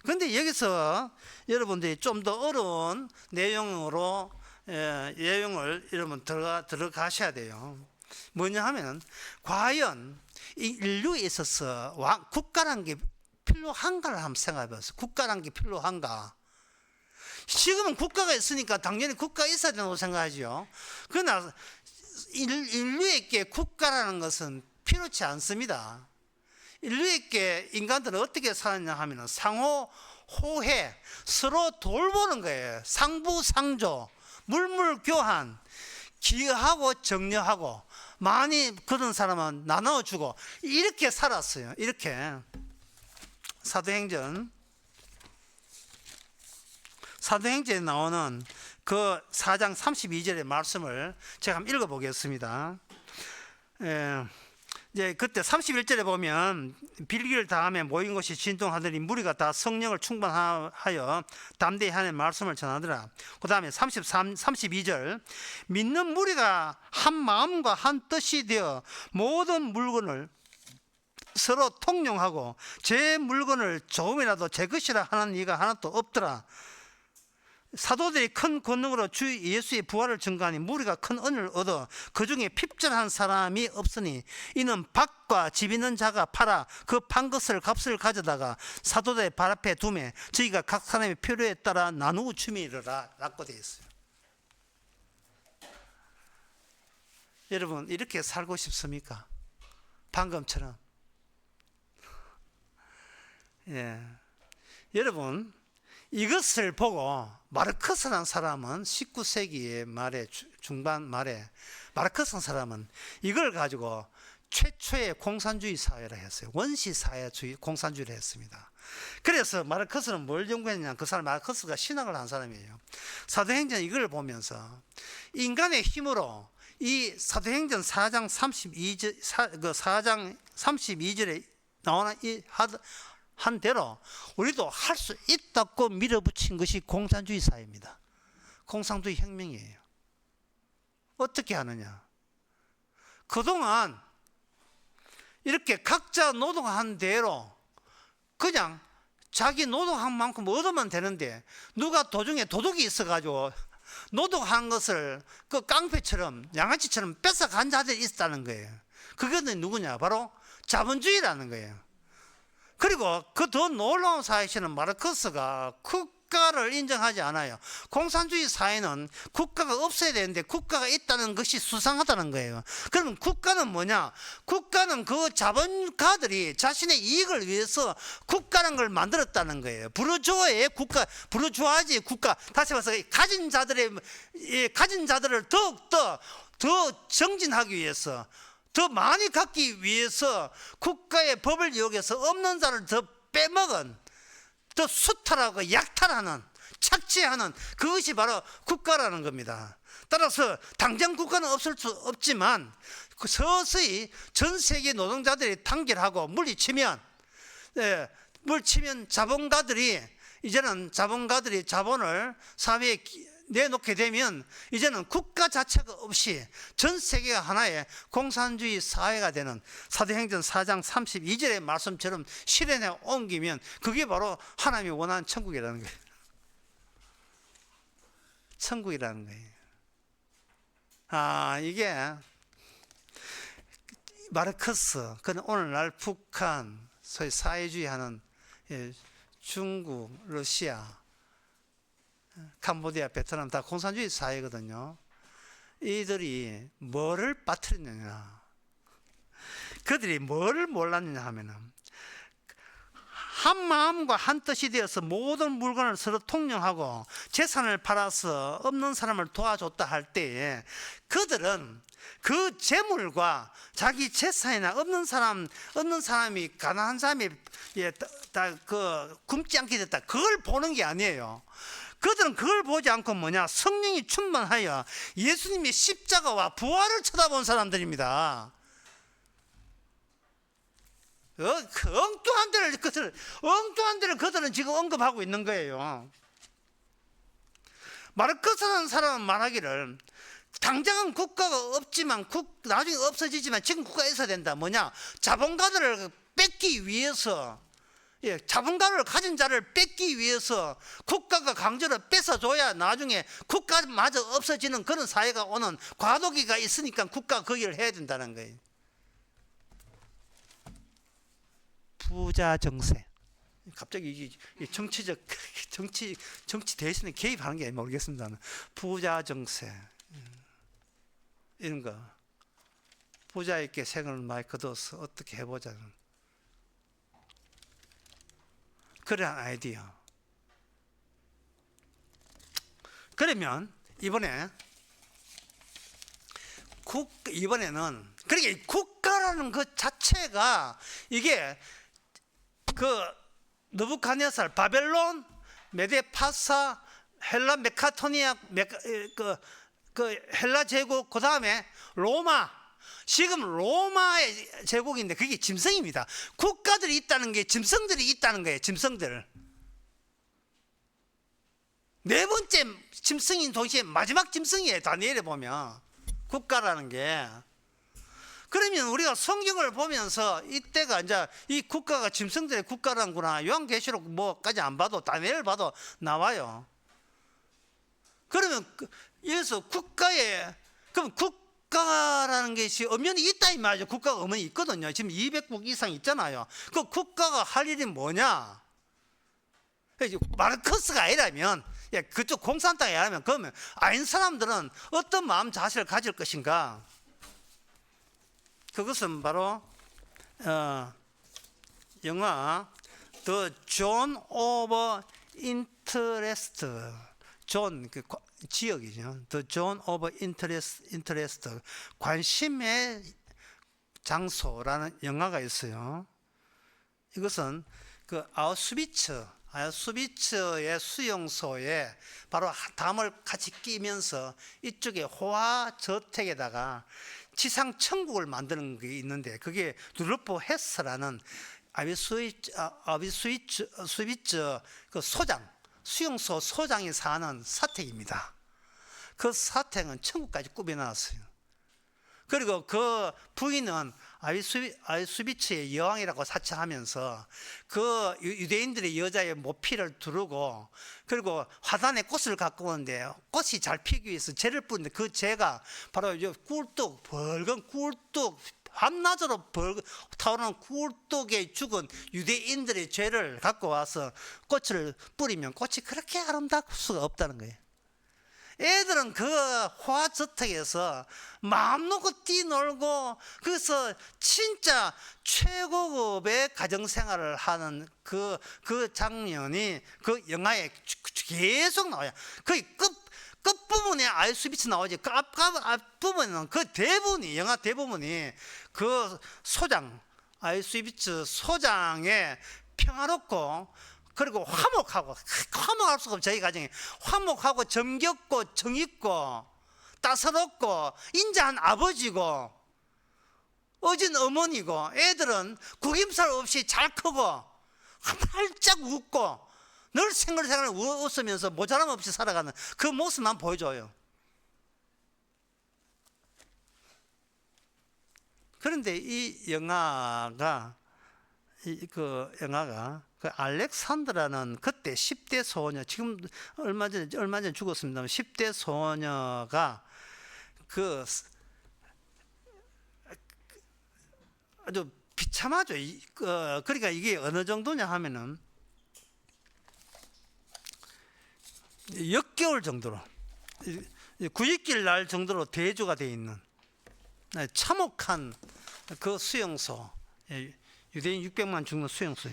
그런데 여기서 여러분들이 좀 더 어려운 내용을 여러분 들어가셔야 돼요. 뭐냐 하면, 과연 이 인류에 있어서 국가라는 게 필요한가를 한번 생각해 보세요. 국가라는 게 필요한가? 지금은 국가가 있으니까 당연히 국가가 있어야 된다고 생각하죠. 그러나 인류에게 국가라는 것은 필요치 않습니다. 인류에게 인간들은 어떻게 사느냐 하면 상호 호혜, 서로 돌보는 거예요. 상부상조, 물물교환, 기여하고 정려하고, 많이 그런 사람은 나눠주고 이렇게 살았어요. 이렇게 사도행전에 나오는 그 4장 32절의 말씀을 제가 한번 읽어보겠습니다. 이제 그때 31절에 보면 빌기를 다음에 모인 것이 진동하더니 무리가 다 성령을 충만하여 담대히 하는 말씀을 전하더라. 그 다음에 32절 믿는 무리가 한 마음과 한 뜻이 되어 모든 물건을 서로 통용하고 제 물건을 조금이라도 제 것이라 하는 이가 하나도 없더라. 사도들이 큰 권능으로 주 예수의 부활을 증거하니 무리가 큰 은혜를 얻어 그 중에 핍절한 사람이 없으니 이는 밭과 집 있는 자가 팔아 그 판 것을 값을 가져다가 사도들의 발 앞에 두매 저희가 각 사람의 필요에 따라 나누어 줌이라 라고 되어 있어요. 여러분 이렇게 살고 싶습니까? 방금처럼. 여러분 이것을 보고 마르크스라는 사람은 19세기의 말에 중반 말에 마르크스라는 사람은 이걸 가지고 최초의 공산주의 사회라 했어요. 원시 사회주의 공산주의를 했습니다. 그래서 마르크스는 뭘 연구했냐? 그 사람 마르크스가 신학을 한 사람이에요. 사도행전 이걸 보면서 인간의 힘으로 이 사도행전 4장 32절에 나오는 이 한 대로 우리도 할 수 있다고 밀어붙인 것이 공산주의 사회입니다. 공산주의 혁명이에요. 어떻게 하느냐? 그동안 이렇게 각자 노동한 대로 그냥 자기 노동한 만큼 얻으면 되는데 누가 도중에 도둑이 있어가지고 노동한 것을 그 깡패처럼 양아치처럼 뺏어간 자들이 있다는 거예요. 그거는 누구냐? 바로 자본주의라는 거예요. 그리고 그 더 놀라운 사실은 마르크스가 국가를 인정하지 않아요. 공산주의 사회는 국가가 없어야 되는데 국가가 있다는 것이 수상하다는 거예요. 그러면 국가는 뭐냐? 국가는 그 자본가들이 자신의 이익을 위해서 국가라는 걸 만들었다는 거예요. 부르주아의 국가, 부르주아지 국가, 다시 말해서 가진 자들을 더욱더 더 정진하기 위해서 더 많이 갖기 위해서 국가의 법을 이용해서 없는 자를 더 빼먹은, 더 수탈하고 약탈하는, 착취하는 그것이 바로 국가라는 겁니다. 따라서 당장 국가는 없을 수 없지만 서서히 전 세계 노동자들이 단결하고 물리치면 자본가들이 자본을 사회에 내놓게 되면 이제는 국가 자체가 없이 전 세계가 하나의 공산주의 사회가 되는 사도행전 4장 32절의 말씀처럼 실현에 옮기면 그게 바로 하나님이 원하는 천국이라는 거예요. 천국이라는 거예요. 이게 마르크스, 그는 오늘날 북한, 소위 사회주의 하는 중국, 러시아, 캄보디아, 베트남 다 공산주의 사회거든요. 이들이 뭐를 빠뜨렸느냐? 그들이 뭐를 몰랐느냐 하면은 한 마음과 한 뜻이 되어서 모든 물건을 서로 통용하고 재산을 팔아서 없는 사람을 도와줬다 할 때에 그들은 그 재물과 자기 재산이나 없는 사람이 가난한 사람이 굶지 않게 됐다. 그걸 보는 게 아니에요. 그들은 그걸 보지 않고 성령이 충만하여 예수님의 십자가와 부활을 쳐다본 사람들입니다. 엉뚱한 데를 그들은 지금 언급하고 있는 거예요. 마르크스라는 사람은 말하기를 당장은 국가가 없지만 나중에 없어지지만 지금 국가가 있어야 된다. 자본가들을 뺏기 위해서, 자본가를 가진 자를 뺏기 위해서 국가가 강제로 뺏어줘야 나중에 국가마저 없어지는 그런 사회가 오는 과도기가 있으니까 국가가 거기를 해야 된다는 거예요. 부자 정세. 갑자기 이 정치 대신에 개입하는 게 모르겠습니다. 부자 정세 이런 거, 부자에게 생을 많이 거둬서 어떻게 해보자는 그런 아이디어. 그러면 이번에 이번에는 그러니까 국가라는 그 자체가 이게 그 느부갓네살, 바벨론, 메데파사, 헬라 메카토니아, 그 헬라 제국, 그 다음에 로마. 지금 로마의 제국인데 그게 짐승입니다. 국가들이 있다는 게 짐승들이 있다는 거예요. 짐승들. 네 번째 짐승인 동시에 마지막 짐승이에요. 다니엘에 보면 국가라는 게. 그러면 우리가 성경을 보면서 이때가 이제 이 국가가 짐승들의 국가라는구나. 요한계시록 뭐까지 안 봐도 다니엘을 봐도 나와요. 그러면 여기서 국가에 그럼 국가라는 것이 엄연히 있다 이 말이죠. 국가가 엄연히 있거든요. 지금 200국 이상 있잖아요. 그 국가가 할 일이 뭐냐? 마르크스가 아니라면 그쪽 공산당이 아니라면 그러면 아닌 사람들은 어떤 마음 자세를 가질 것인가? 그것은 바로 영화 The Zone of Interest, 존 그 지역이죠. The Zone of Interest, 관심의 장소라는 영화가 있어요. 이것은 그 아우슈비츠의 수용소에 바로 담을 같이 끼면서 이쪽에 호화 저택에다가 지상 천국을 만드는 게 있는데 그게 루돌프 헤스라는 아비스위츠 그 소장, 수용소 소장이 사는 사택입니다. 그 사택은 천국까지 꾸며놨어요. 그리고 그 부인은 아비스위츠의 여왕이라고 사칭하면서 그 유대인들의 여자의 모피를 두르고 그리고 화단에 꽃을 갖고 오는데 꽃이 잘 피기 위해서 재를 뿌리는데 그 재가 바로 꿀뚝, 벌건 꿀뚝, 밤낮으로 타오르는 꿀뚝에 죽은 유대인들의 죄를 갖고 와서 꽃을 뿌리면 꽃이 그렇게 아름다울 수가 없다는 거예요. 애들은 그 화저택에서 마음 놓고 뛰놀고 그래서 진짜 최고급의 가정생활을 하는 그 장면이 그 영화에 계속 나와요. 거의 끝부분에 아이스비치 나오지. 앞부분은 그 대부분이, 영화 대부분이 그 소장, 아이스비치 소장의 평화롭고 그리고 화목할 수가 없어요. 저희 가정에 화목하고 정겹고 정있고 따스럽고 인자한 아버지고 어진 어머니고 애들은 구김살 없이 잘 크고 활짝 웃고 늘 생글생글 웃으면서 모자람 없이 살아가는 그 모습만 보여줘요. 그런데 이 영화가 그 알렉산드라는 그때 10대 소녀, 지금 얼마 전에 죽었습니다만 10대 소녀가 그 아주 비참하죠. 그러니까 이게 어느 정도냐 하면은 역겨울 정도로, 구입길 날 정도로 대조가 되어 있는 참혹한 그 수용소, 유대인 600만 죽는 수용소.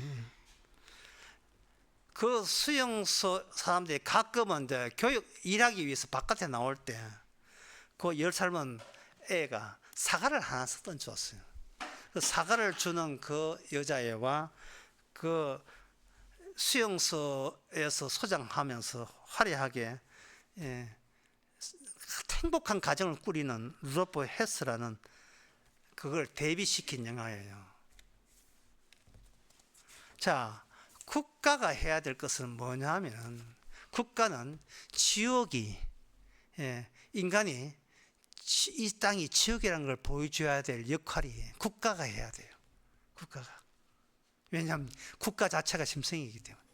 그 수용소 사람들이 가끔은 이제 교육 일하기 위해서 바깥에 나올 때 그 10살만 애가 사과를 하나 던졌어요. 그 사과를 주는 그 여자애와 그 수용소에서 소장하면서 화려하게 행복한 가정을 꾸리는 루돌프 헤스라는 그걸 대비시킨 영화예요. 자, 국가가 해야 될 것은 뭐냐 하면 국가는 지옥이 인간이 이 땅이 지옥이라는 걸 보여줘야 될 역할이 국가가 해야 돼요. 국가가. 왜냐하면 국가 자체가 짐승이기 때문에.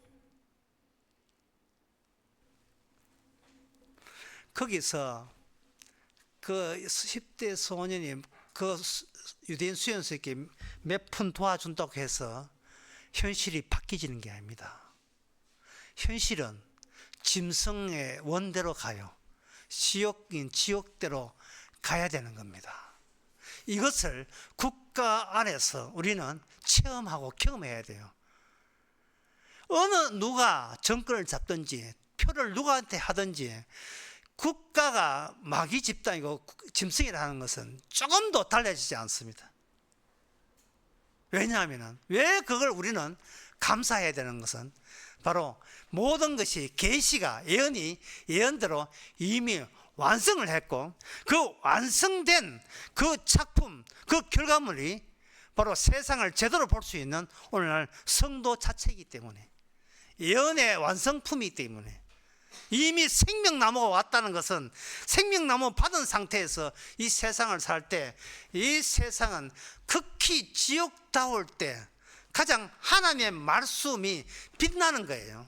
거기서 그 10대 소년이 그 유대인 수용소에 몇 푼 도와준다고 해서 현실이 바뀌지는 게 아닙니다. 현실은 짐승의 원대로 가요. 지옥인 지옥대로 가야 되는 겁니다. 이것을 국가 안에서 우리는 체험하고 경험해야 돼요. 어느 누가 정권을 잡든지 표를 누구한테 하든지 국가가 마귀 집단이고 짐승이라는 것은 조금도 달라지지 않습니다. 왜냐하면 왜 그걸 우리는 감사해야 되는 것은 바로 모든 것이 계시가 예언대로 이미 완성을 했고 그 완성된 그 작품, 그 결과물이 바로 세상을 제대로 볼 수 있는 오늘날 성도 자체이기 때문에, 예언의 완성품이기 때문에, 이미 생명나무가 왔다는 것은 생명나무 받은 상태에서 이 세상을 살 때 이 세상은 극히 지옥다울 때 가장 하나님의 말씀이 빛나는 거예요.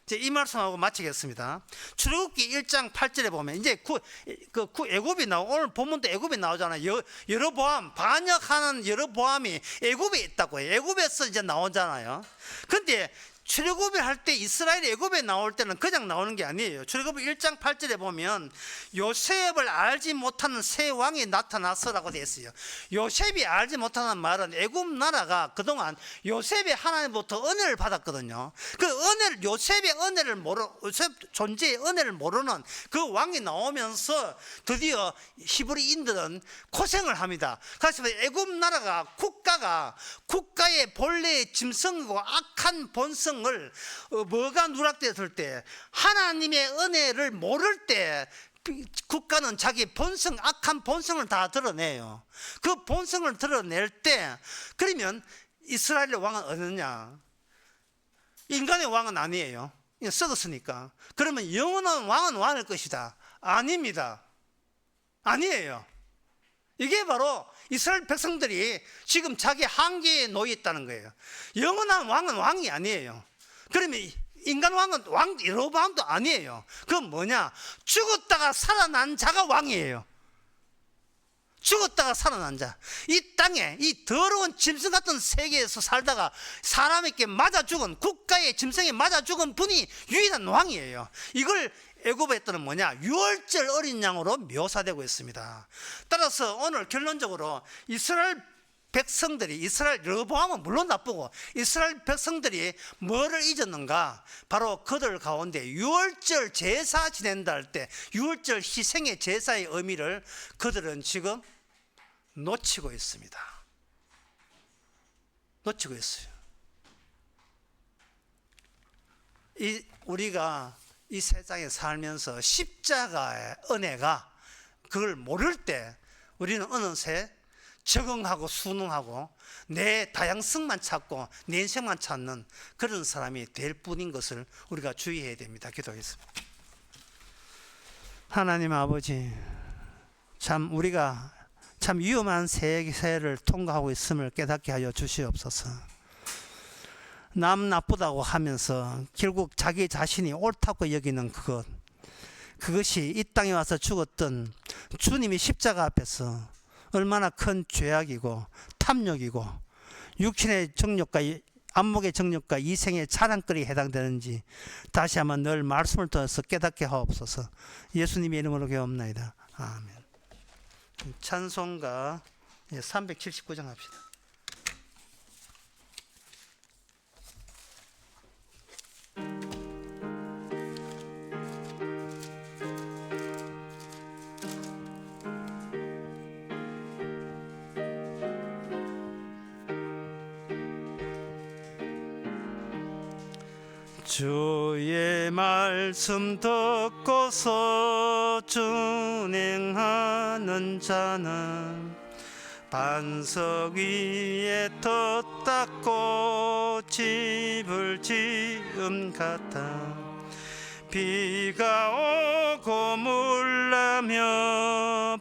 이제 이 말씀하고 마치겠습니다. 출애굽기 1장 8절에 보면 이제 애굽이 오늘 본문도 애굽이 나오잖아요. 여로보암, 반역하는 여로보암이 애굽에 있다고 해요. 애굽에서 이제 나오잖아요. 근데 출애굽을 할 때 이스라엘이 애굽에 나올 때는 그냥 나오는 게 아니에요. 출애굽 1장 8절에 보면 요셉을 알지 못하는 새 왕이 나타났어라고 되어 있어요. 요셉이 알지 못하는 말은 애굽 나라가 그동안 요셉의 하나님부터 은혜를 받았거든요. 그 은혜를, 요셉의 은혜를 요셉 존재의 은혜를 모르는 그 왕이 나오면서 드디어 히브리인들은 고생을 합니다. 그래서 애굽 나라가 국가의 본래의 짐승이고 악한 본성 뭐가 누락되었을 때, 하나님의 은혜를 모를 때 국가는 자기 본성, 악한 본성을 다 드러내요. 그 본성을 드러낼 때, 그러면 이스라엘의 왕은 어느냐? 인간의 왕은 아니에요. 썩었으니까. 그러면 영원한 왕은 왕일 것이다. 아닙니다. 아니에요. 이게 바로 이스라엘 백성들이 지금 자기 한계에 놓여 있다는 거예요. 영원한 왕은 왕이 아니에요. 그러면 인간 왕은 여로보암도 아니에요. 그건 뭐냐? 죽었다가 살아난 자가 왕이에요. 죽었다가 살아난 자. 이 땅에 이 더러운 짐승 같은 세계에서 살다가 사람에게 맞아 죽은, 국가의 짐승에 맞아 죽은 분이 유일한 왕이에요. 이걸 애굽의 때는 뭐냐? 유월절 어린 양으로 묘사되고 있습니다. 따라서 오늘 결론적으로 이스라엘 백성들이, 이스라엘 여로보암은 물론 나쁘고 이스라엘 백성들이 뭐를 잊었는가? 바로 그들 가운데 유월절 제사 지낸다 할 때 유월절 희생의 제사의 의미를 그들은 지금 놓치고 있습니다. 놓치고 있어요. 우리가 이 세상에 살면서 십자가의 은혜가 그걸 모를 때 우리는 어느새 적응하고 순응하고 내 다양성만 찾고 내 인생만 찾는 그런 사람이 될 뿐인 것을 우리가 주의해야 됩니다. 기도하겠습니다. 하나님 아버지, 참 우리가 참 위험한 세계를 통과하고 있음을 깨닫게 하여 주시옵소서. 남 나쁘다고 하면서 결국 자기 자신이 옳다고 여기는 그것이 이 땅에 와서 죽었던 주님이 십자가 앞에서 얼마나 큰 죄악이고 탐욕이고 육신의 정욕과 안목의 정욕과 이생의 자랑거리에 해당되는지 다시 한번 늘 말씀을 통해서 깨닫게 하옵소서. 예수님의 이름으로 기도합나이다. 아멘. 찬송가 379장 합시다. 주의 말씀 듣고서 준행하는 자는 반석 위에 터 닦고 집을 지음 같아. 비가 오고 물나며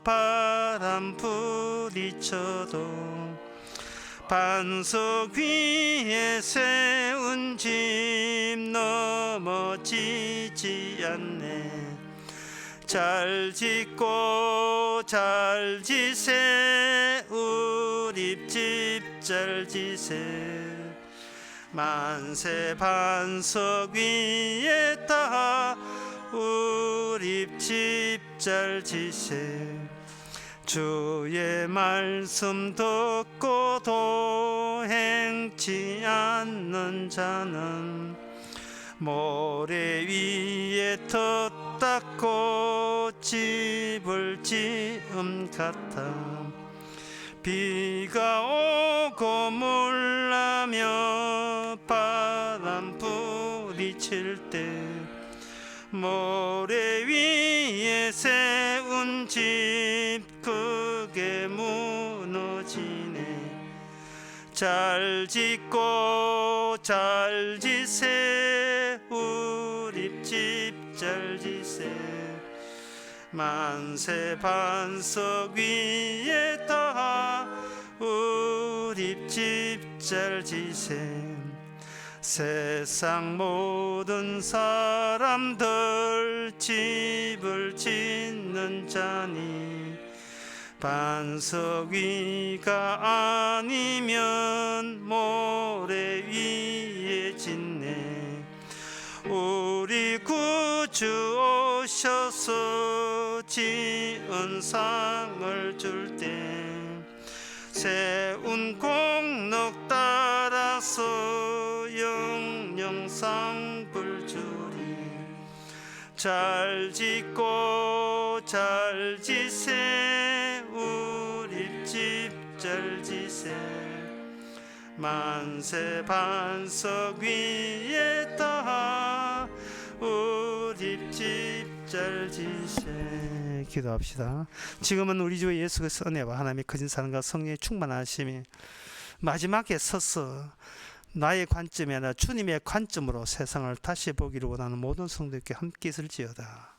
바람 부딪혀도 반석 위에 세운 집 넘어지지 않네. 잘 짓고 잘 지세 우리 집 잘 지세. 만세 반석 위에 다 우리 집 잘 지세. 주의 말씀 듣고도 행치 않는 자는 모래 위에 터 닦고 집을 지음 같아 비가 오고 물나며 바람 부딪힐 때 모래 위에 세운 집 크게 무너지네 잘 짓고 잘 지세 우리 집 잘 지세 만세 반석 위에 다 우리 집 잘 지세 세상 모든 사람들 집을 짓는 자니 반석 위가 아니면 모래 위에 짓네 우리 구주 오셔서 지은 상을 줄 때 세운 공덕 따라서 영영상불 주리 잘 짓고 잘 지세 우리 집 잘 지세 만세 반석 위에 다 우리 집 잘 지세 기도합시다. 지금은 우리 주 예수 그리스도의 은혜와 하나님의 크신 사랑과 성령의 충만하심이 마지막에 서서 나의 관점이 아니라 주님의 관점으로 세상을 다시 보기를 원하는 모든 성도들께 함께 있을지어다.